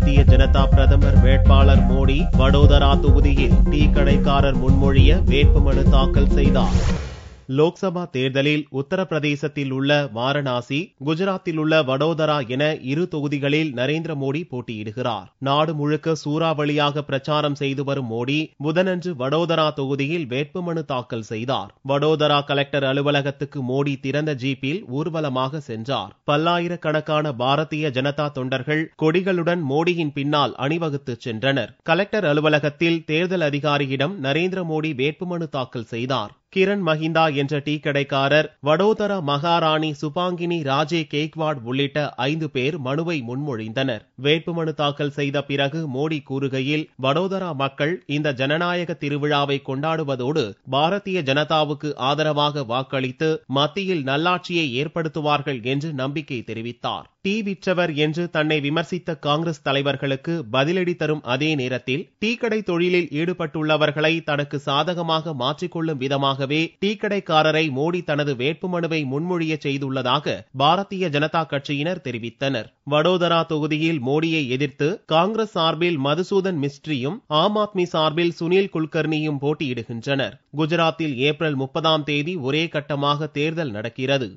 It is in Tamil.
பாரதிய ஜனதா பிரதமர் வேட்பாளர் மோடி வடோதரா தொகுதியில் டீ கடைக்காரர் முன்மொழிய வேட்புமனு தாக்கல் செய்தார். லோக்சபா தேர்தலில் உத்தரப்பிரதேசத்தில் உள்ள வாரணாசி, குஜராத்தில் உள்ள வடோதரா என இரு தொகுதிகளில் நரேந்திர மோடி போட்டியிடுகிறார். நாடு முழுக்க சூறாவளியாக பிரச்சாரம் செய்து வரும் மோடி புதனன்று வடோதரா தொகுதியில் வேட்புமனு தாக்கல் செய்தார். வடோதரா கலெக்டர் அலுவலகத்துக்கு மோடி திறந்த ஜீப்பில் ஊர்வலமாக சென்றார். பல்லாயிரக்கணக்கான பாரதிய ஜனதா தொண்டர்கள் கொடிகளுடன் மோடியின் பின்னால் அணிவகுத்து சென்றனர். கலெக்டர் அலுவலகத்தில் தேர்தல் அதிகாரியிடம் நரேந்திர மோடி வேட்புமனு தாக்கல் செய்தார். கிரண் மஹிந்தா என்ற டீ கடைக்காரர், வடோதரா மகாராணி சுபாங்கினி ராஜே கேக்வாட் உள்ளிட்ட 5 பேர் மனுவை முன்மொழிந்தனர். வேட்புமனு தாக்கல் செய்த பிறகு மோடி கூறுகையில், வடோதரா மக்கள் இந்த ஜனநாயக திருவிழாவை கொண்டாடுவதோடு பாரதிய ஜனதாவுக்கு ஆதரவாக வாக்களித்து மத்தியில் நல்லாட்சியை ஏற்படுத்துவார்கள் என்று நம்பிக்கை தெரிவித்தார். டீ விற்றவர் என்று தன்னை விமர்சித்த காங்கிரஸ் தலைவர்களுக்கு பதிலடி தரும் அதே நேரத்தில் டீ கடை தொழிலில் ஈடுபட்டுள்ளவர்களை தனக்கு சாதகமாக மாற்றிக்கொள்ளும் விதமாகவே டீ கடைக்காரரை மோடி தனது வேட்புமனுவை முன்மொழிய செய்துள்ளதாக பாரதிய ஜனதா கட்சியினர் தெரிவித்தனர். வடோதரா தொகுதியில் மோடியை எதிர்த்து காங்கிரஸ் சார்பில் மதுசூதன் மிஸ்ட்ரியும், ஆம் ஆத்மி சார்பில் சுனில் குல்கர்னியும் போட்டியிடுகின்றனர். குஜராத்தில் ஏப்ரல் 30ஆம் தேதி ஒரே கட்டமாக தேர்தல் நடக்கிறது.